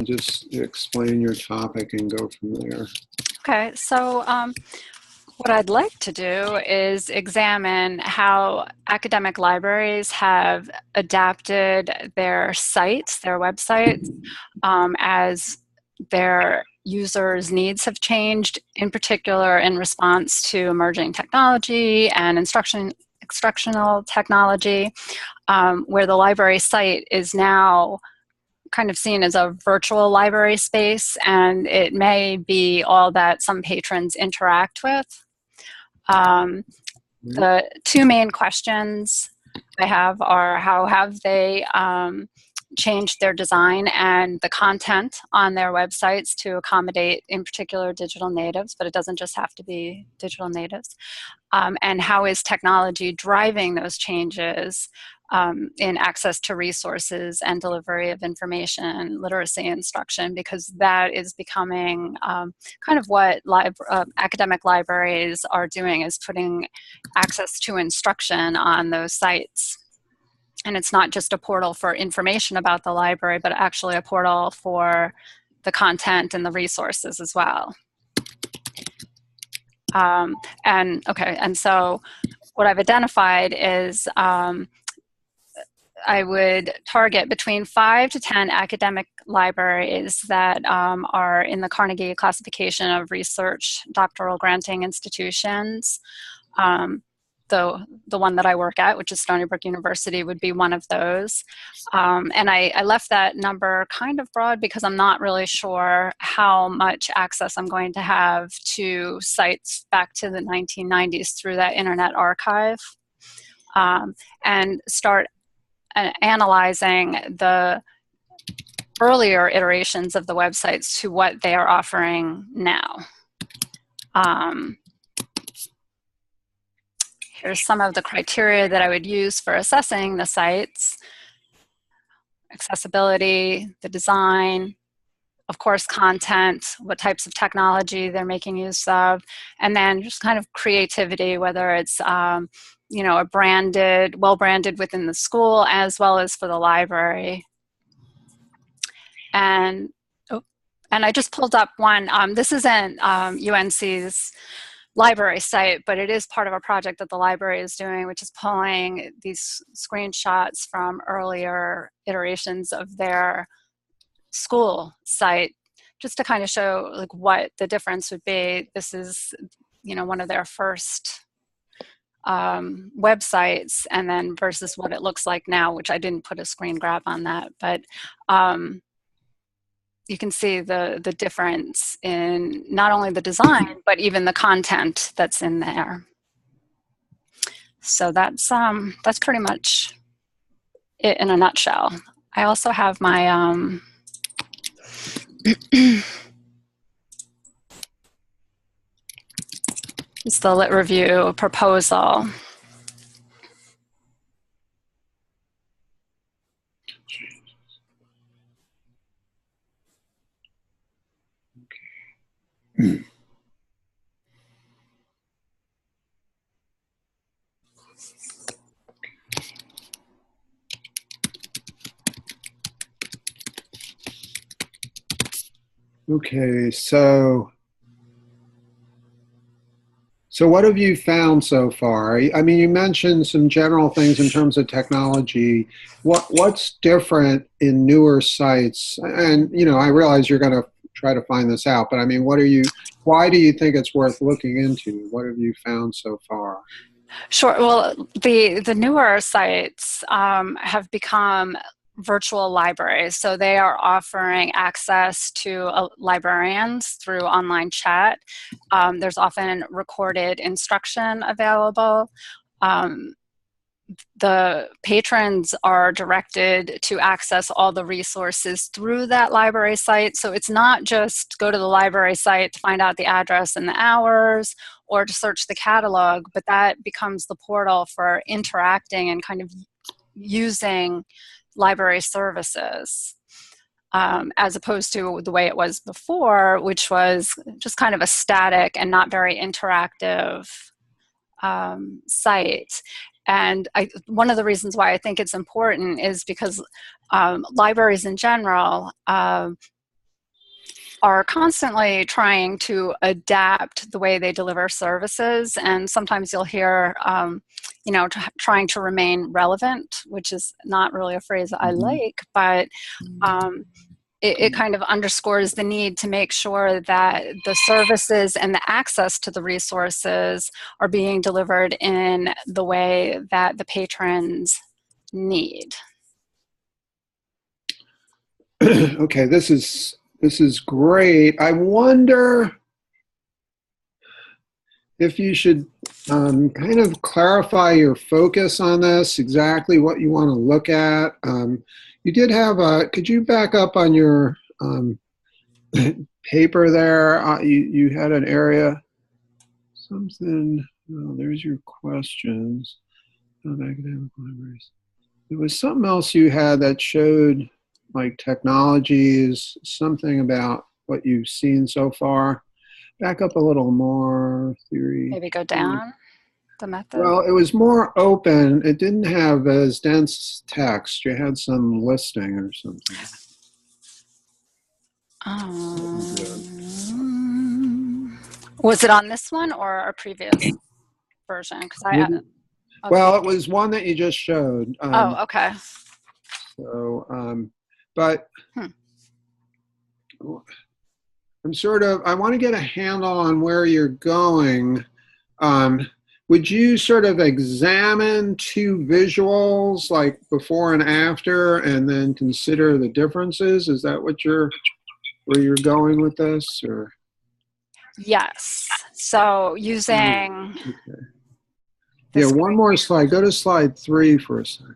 Just explain your topic and go from there. Okay, so what I'd like to do is examine how academic libraries have adapted their sites, their websites, as their users' needs have changed, in particular in response to emerging technology and instructional technology, where the library site is now kind of seen as a virtual library space, and it may be all that some patrons interact with. The two main questions I have are how have they changed their design and the content on their websites to accommodate, in particular, digital natives, but it doesn't just have to be digital natives. And how is technology driving those changes in access to resources and delivery of information, literacy instruction, because that is becoming kind of what academic libraries are doing, is putting access to instruction on those sites. And it's not just a portal for information about the library, but actually a portal for the content and the resources as well. And so what I've identified is I would target between 5 to 10 academic libraries that are in the Carnegie classification of research doctoral granting institutions. The one that I work at, which is Stony Brook University, would be one of those. And I left that number kind of broad because I'm not really sure how much access I'm going to have to sites back to the 1990s through that Internet Archive, and start analyzing the earlier iterations of the websites to what they are offering now. Here's some of the criteria that I would use for assessing the sites: accessibility, the design, of course, content, what types of technology they're making use of, and then just kind of creativity, whether it's you know, well branded within the school as well as for the library. And I just pulled up one. This isn't UNC's library site, but it is part of a project that the library is doing, which is pulling these screenshots from earlier iterations of their school site, just to kind of show like what the difference would be. This is, you know, one of their first websites, and then versus what it looks like now, which I didn't put a screen grab on that, but you can see the difference in not only the design, but even the content that's in there. So that's pretty much it in a nutshell. I also have my it's the Lit Review proposal. Okay, so what have you found so far? I mean, you mentioned some general things in terms of technology. What's different in newer sites? And, you know, I realize you're going to try to find this out, but I mean, why do you think it's worth looking into? What have you found so far? Sure. Well, the newer sites have become virtual libraries. So they are offering access to librarians through online chat. There's often recorded instruction available. The patrons are directed to access all the resources through that library site. So it's not just go to the library site to find out the address and the hours or to search the catalog, but that becomes the portal for interacting and kind of using library services, as opposed to the way it was before, which was just kind of a static and not very interactive site. And one of the reasons why I think it's important is because libraries in general are constantly trying to adapt the way they deliver services, and sometimes you'll hear, trying to remain relevant, which is not really a phrase I like, but it kind of underscores the need to make sure that the services and the access to the resources are being delivered in the way that the patrons need. Okay, this is great. I wonder if you should kind of clarify your focus on this, exactly what you want to look at. You did have could you back up on your paper there? You had an area, something, oh, there's your questions of academic libraries. There was something else you had that showed like technologies, something about what you've seen so far. Back up a little more, theory. Maybe go down the method. Well, it was more open. It didn't have as dense text. You had some listing or something. Was it on this one or a previous version? Because well, it was one that you just showed. Oh, okay. So, but I want to get a handle on where you're going. Would you sort of examine two visuals, like before and after, and then consider the differences? Is that where you're going with this, or? Yes. So using. Okay. Yeah, one more slide. Go to slide 3 for a second.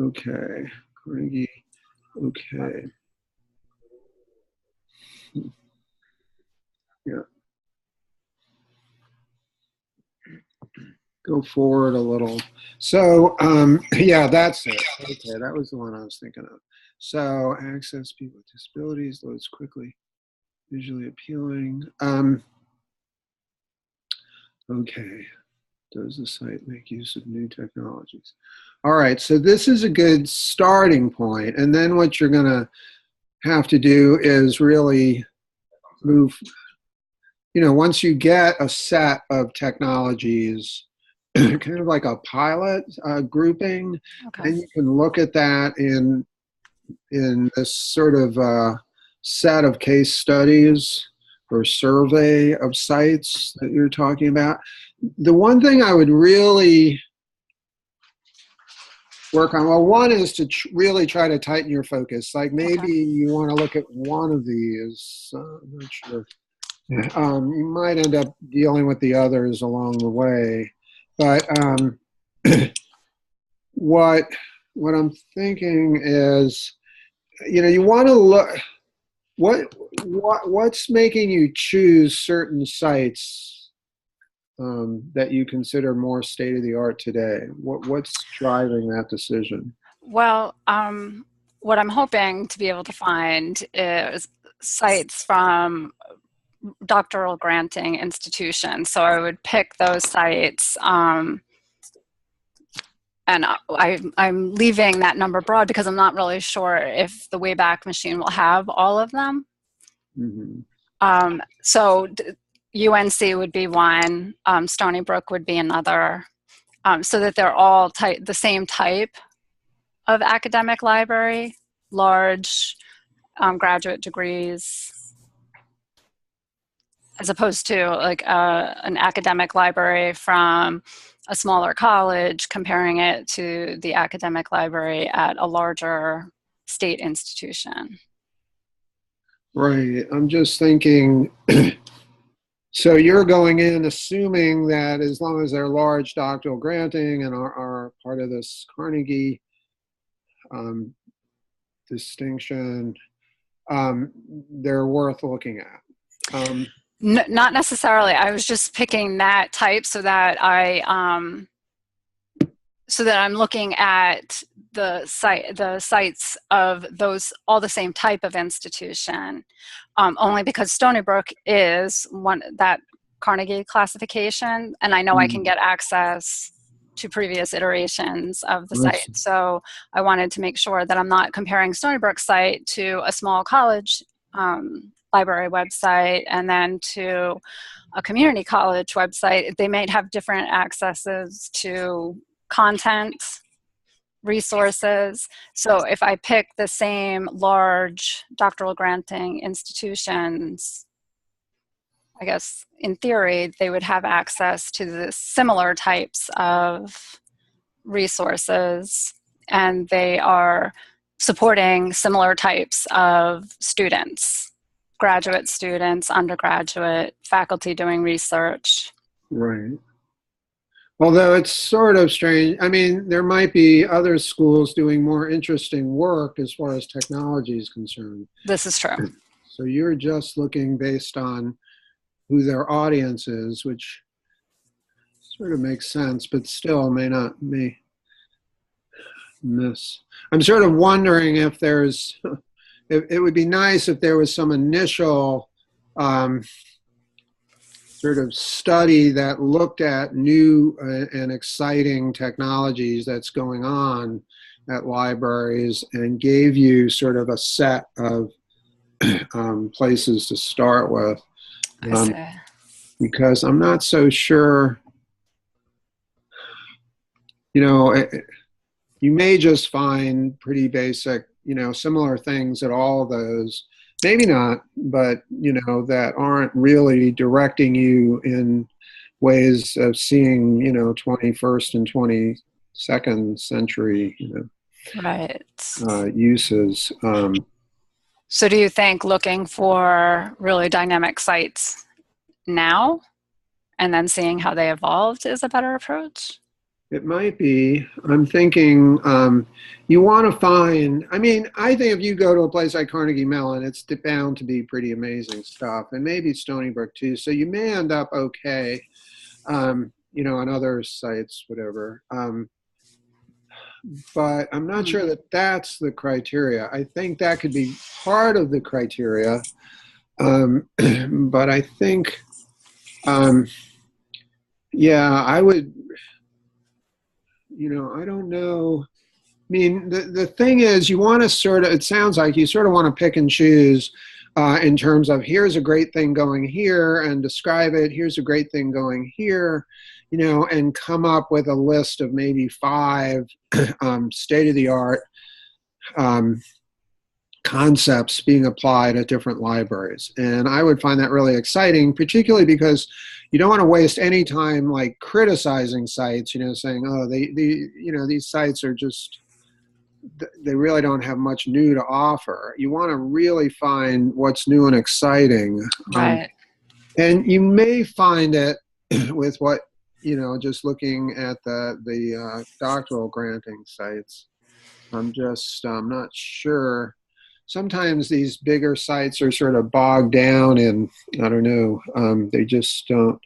Okay, Carnegie. Okay. Yeah. Go forward a little. So, yeah, that's it. Okay, that was the one I was thinking of. So, access people with disabilities, loads quickly, visually appealing. Okay, does the site make use of new technologies? All right, so this is a good starting point. And then what you're going to have to do is really move, once you get a set of technologies, kind of like a pilot grouping, and you can look at that in this sort of set of case studies or survey of sites that you're talking about. The one thing I would really work on, well, one is to really try to tighten your focus. Like maybe you want to look at one of these. I'm not sure. You might end up dealing with the others along the way. But what I'm thinking is, you want to look what's making you choose certain sites that you consider more state of the art today. What's driving that decision? Well, what I'm hoping to be able to find is sites from doctoral granting institutions. So I would pick those sites, and I'm leaving that number broad because I'm not really sure if the Wayback Machine will have all of them. Mm-hmm. So UNC would be one, Stony Brook would be another, so that they're all the same type of academic library, large graduate degrees, as opposed to like an academic library from a smaller college, comparing it to the academic library at a larger state institution. Right. I'm just thinking, so you're going in assuming that as long as they're large doctoral granting and are part of this Carnegie distinction, they're worth looking at. Not necessarily. I was just picking that type so that I'm looking at the sites of those, all the same type of institution, only because Stony Brook is that Carnegie classification, and I know I can get access to previous iterations of the site. So I wanted to make sure that I'm not comparing Stony Brook's site to a small college library website and then to a community college website, they might have different accesses to content, resources. So if I pick the same large doctoral granting institutions, I guess in theory, they would have access to the similar types of resources, and they are supporting similar types of students, graduate students, undergraduate, faculty doing research. Right. Although it's sort of strange. I mean, there might be other schools doing more interesting work as far as technology is concerned. This is true. So you're just looking based on who their audience is, which sort of makes sense, but still may miss. I'm sort of wondering if there's, it would be nice if there was some initial sort of study that looked at new and exciting technologies that's going on at libraries and gave you sort of a set of places to start with. Because I'm not so sure, you may just find pretty basic, similar things at all of those. Maybe not, but, that aren't really directing you in ways of seeing, 21st and 22nd century, right. Uses. So do you think looking for really dynamic sites now and then seeing how they evolved is a better approach? It might be. I'm thinking you want to find, I think if you go to a place like Carnegie Mellon, it's bound to be pretty amazing stuff, and maybe Stony Brook too. So you may end up okay, on other sites, whatever. But I'm not sure that that's the criteria. I think that could be part of the criteria. But I think, I would, I don't know. The thing is, you want to sort of, it sounds like you sort of want to pick and choose in terms of here's a great thing going here and describe it. Here's a great thing going here, and come up with a list of maybe 5 state-of-the-art concepts being applied at different libraries. And I would find that really exciting, particularly because you don't want to waste any time like criticizing sites, saying, oh, these sites are just, they really don't have much new to offer. You want to really find what's new and exciting. Right. And you may find it with what, just looking at the doctoral granting sites. I'm not sure. Sometimes these bigger sites are sort of bogged down in, I don't know, they just don't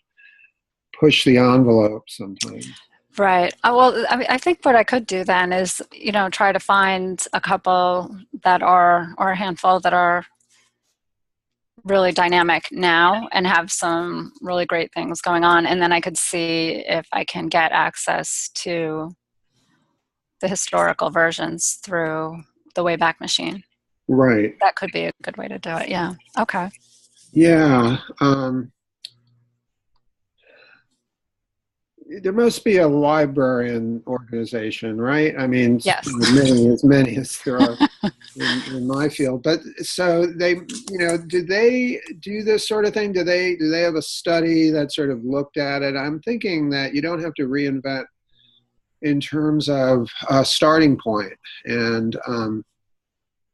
push the envelope sometimes. Right. Well, I think what I could do then is, try to find a couple that are, or a handful that are really dynamic now and have some really great things going on. And then I could see if I can get access to the historical versions through the Wayback Machine. Right. That could be a good way to do it. Yeah. Okay. Yeah. There must be a librarian organization, right? Yes. as many as there are in my field. But so they, do they do this sort of thing? Do they have a study that sort of looked at it? I'm thinking that you don't have to reinvent in terms of a starting point. And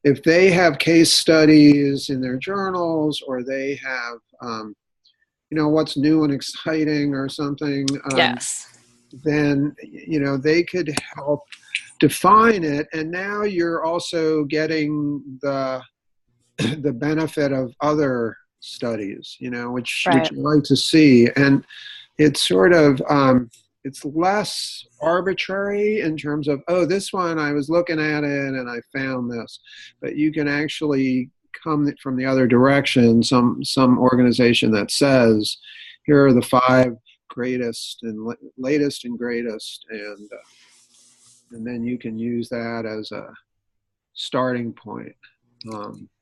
if they have case studies in their journals, or they have, what's new and exciting or something, Yes. then, they could help define it. And now you're also getting the benefit of other studies, which I like to see. And it's sort of, it's less arbitrary in terms of, oh, this one, I was looking at it and I found this. But you can actually come from the other direction, some organization that says, here are the 5 greatest and latest and greatest, and then you can use that as a starting point.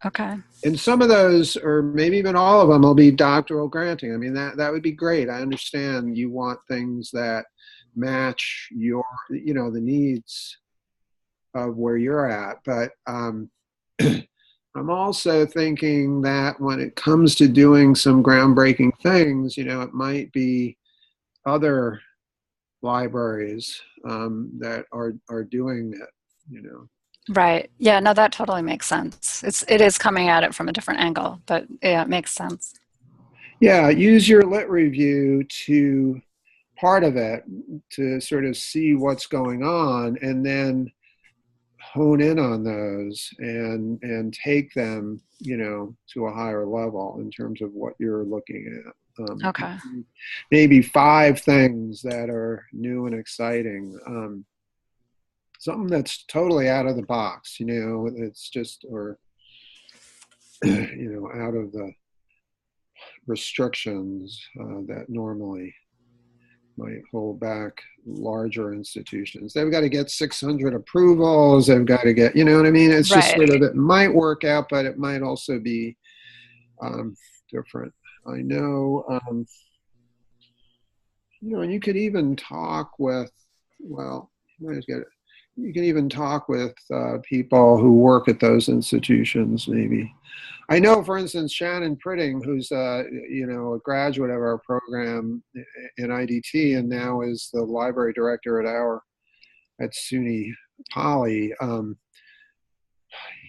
Okay. And some of those, or maybe even all of them, will be doctoral granting. I mean, that would be great. I understand you want things that match your, the needs of where you're at. But I'm also thinking that when it comes to doing some groundbreaking things, it might be other libraries that are doing it. Right. Yeah, no, that totally makes sense. It is coming at it from a different angle, but yeah, it makes sense. Yeah, use your lit review to part of it to sort of see what's going on, and then hone in on those and take them, to a higher level in terms of what you're looking at. Okay. Maybe 5 things that are new and exciting. Something that's totally out of the box, it's just, or, out of the restrictions that normally might hold back larger institutions. They've got to get 600 approvals. They've got to get, you know what I mean? It's just Right. sort of, it might work out, but it might also be different. I know, and you could even talk with, well, you can even talk with people who work at those institutions, maybe. I know, for instance, Shannon Pritting, who's a graduate of our program in IDT, and now is the library director at SUNY Poly.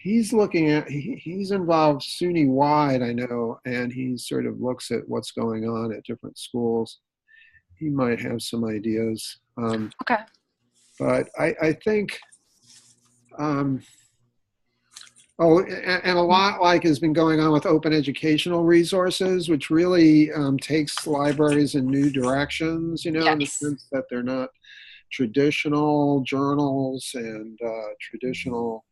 He's looking at he's involved SUNY wide, I know, and he sort of looks at what's going on at different schools. He might have some ideas, Okay. but I think. Oh, and a lot like has been going on with open educational resources, which really takes libraries in new directions, in the Yes. sense that they're not traditional journals and traditional,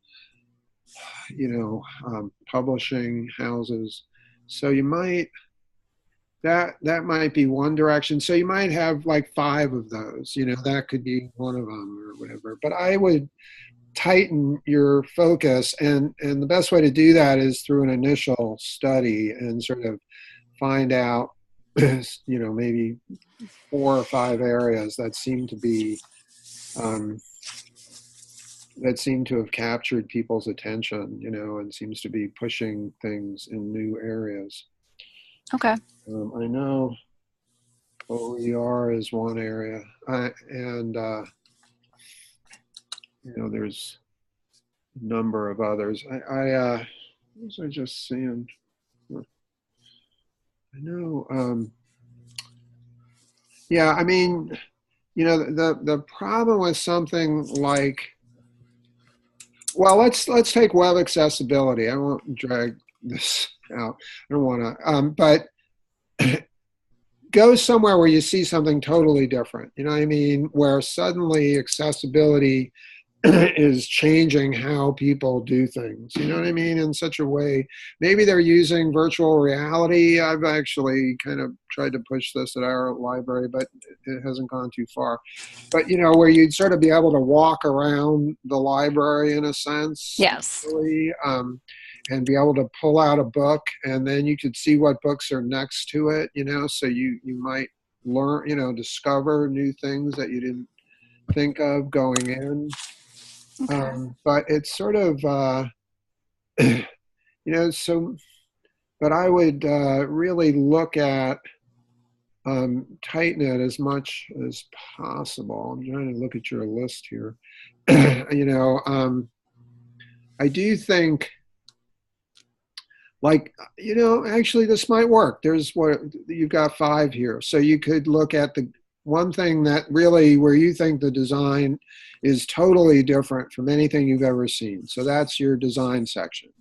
publishing houses. So that might be one direction. So you might have like 5 of those, that could be one of them or whatever. But I would tighten your focus, and the best way to do that is through an initial study and sort of find out maybe 4 or 5 areas that seem to be that seem to have captured people's attention, and seems to be pushing things in new areas. Okay. I know OER is one area, and there's number of others. What was I just seeing? I know. Yeah, I mean, the problem with something like, well, let's take web accessibility. I won't drag this out. I don't want to. But go somewhere where you see something totally different. You know what I mean? Where suddenly accessibility is changing how people do things, you know what I mean, in such a way. Maybe they're using virtual reality. I've actually kind of tried to push this at our library, but it hasn't gone too far. But, where you'd sort of be able to walk around the library in a sense. Yes. Really, and be able to pull out a book, and then you could see what books are next to it, so you might learn, discover new things that you didn't think of going in. Okay. But it's sort of, but I would really look at tighten it as much as possible. I'm trying to look at your list here. I do think, actually this might work. There's you've got 5 here. So you could look at the one thing that really, where you think the design is totally different from anything you've ever seen. So that's your design section.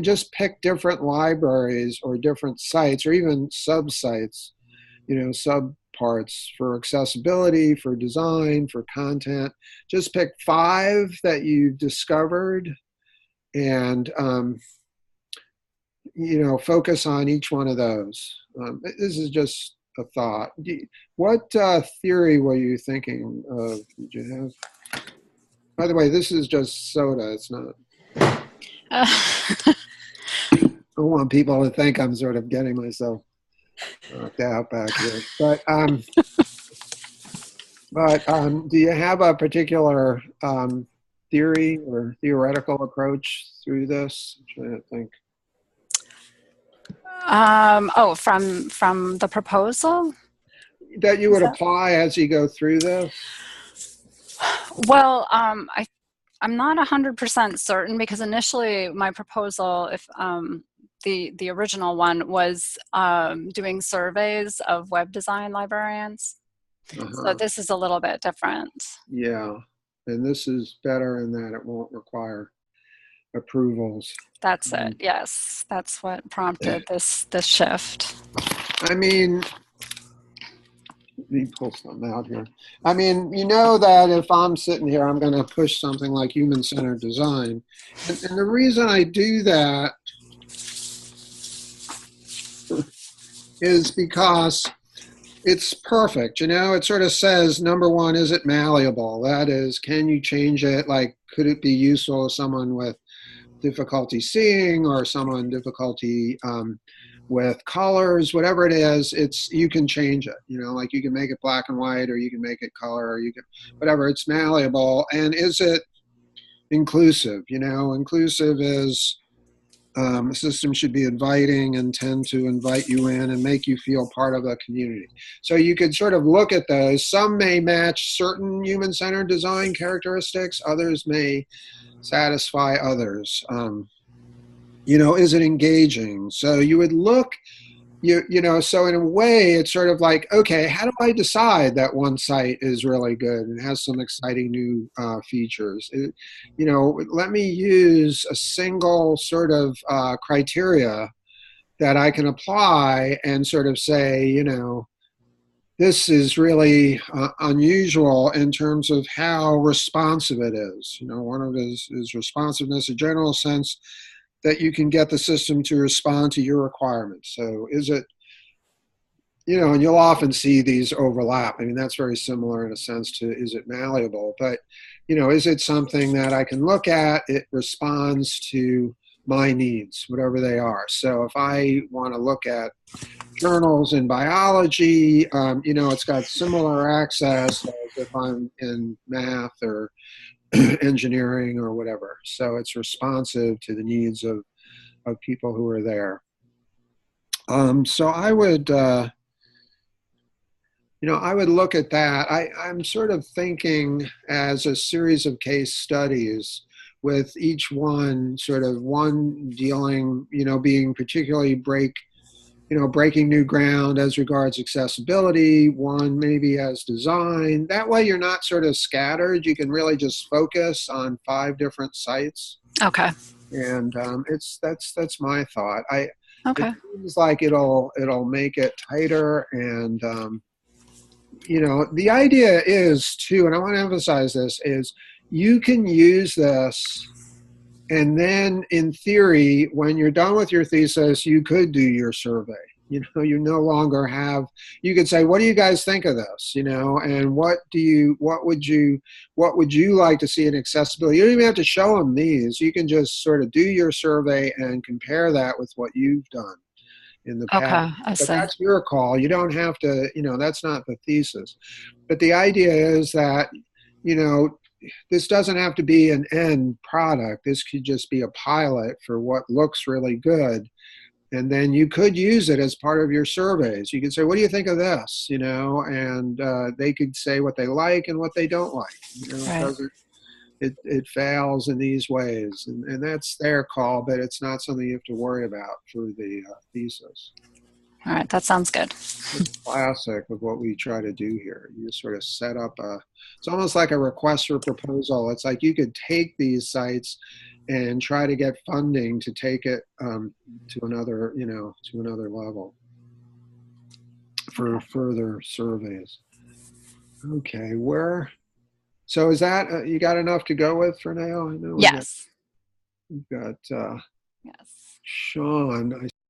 Just pick different libraries or different sites or even sub-sites, sub-parts for accessibility, for design, for content. Just pick 5 that you've discovered and, focus on each one of those. This is just a thought. What theory were you thinking of? Did you have? By the way, this is just soda. It's not. Uh, I don't want people to think I'm sort of getting myself knocked out back here. Do you have a particular theory or theoretical approach through this? I'm trying to think. oh, from the proposal? That you Is would that? apply as you go through this? Well, I'm not 100% certain because initially my proposal, if the original one was doing surveys of web design librarians. So Uh-huh. this is a little bit different. Yeah. And this is better in that it won't require approvals. That's it. Um, Yes, that's what prompted this shift. I mean, let me pull something out here. I mean, you know that if I'm sitting here, I'm going to push something like human-centered design. And the reason I do that is because it's perfect. You know, it sort of says, number one, is it malleable? That is, can you change it? Like, could it be useful to someone with difficulty seeing or someone difficulty with colors, whatever it is, you can change it. You know, like you can make it black and white, or you can make it color, or you can whatever. It's malleable, and is it inclusive? You know, inclusive is a system should be inviting and tend to invite you in and make you feel part of a community. So you could sort of look at those. Some may match certain human-centered design characteristics. Others may satisfy others. You know, is it engaging? So you would look, you know, so in a way, it's sort of like, okay, how do I decide that one site is really good and has some exciting new features? You know, let me use a single sort of criteria that I can apply and sort of say, you know, this is really unusual in terms of how responsive it is. You know, one of it is responsiveness, a general sense that you can get the system to respond to your requirements. So is it, you know, and you'll often see these overlap. I mean, that's very similar in a sense to, is it malleable? But, you know, is it something that I can look at? It responds to my needs, whatever they are. So if I want to look at journals in biology, you know, it's got similar access as if I'm in math or engineering or whatever. So it's responsive to the needs of people who are there. So I would, you know, I would look at that. I'm sort of thinking as a series of case studies with each one, sort of one dealing, you know, being particularly breaking new ground as regards accessibility, one maybe as design. That way you're not sort of scattered. You can really just focus on 5 different sites. Okay. And that's my thought. It Okay. seems like it'll make it tighter, and you know, the idea is too, and I want to emphasize this, is you can use this, and then in theory, when you're done with your thesis, you could do your survey. You know, you no longer have, you could say, what do you guys think of this? You know, and what would you like to see in accessibility? You don't even have to show them these. You can just sort of do your survey and compare that with what you've done in the past. Okay. I But see. that's your call. You don't have to, you know, that's not the thesis. But the idea is that, you know, this doesn't have to be an end product. This could just be a pilot for what looks really good. And then you could use it as part of your surveys. You could say, what do you think of this? You know, and they could say what they like and what they don't like. You know, Right. it fails in these ways. And that's their call, but it's not something you have to worry about for the thesis. All right. That sounds good. It's classic of what we try to do here. You just sort of set up it's almost like a request for proposal. It's like you could take these sites and try to get funding to take it to another, you know, to another level for further surveys. Okay, so is that, you got enough to go with for now? I know Yes. we've got Yes. Sean.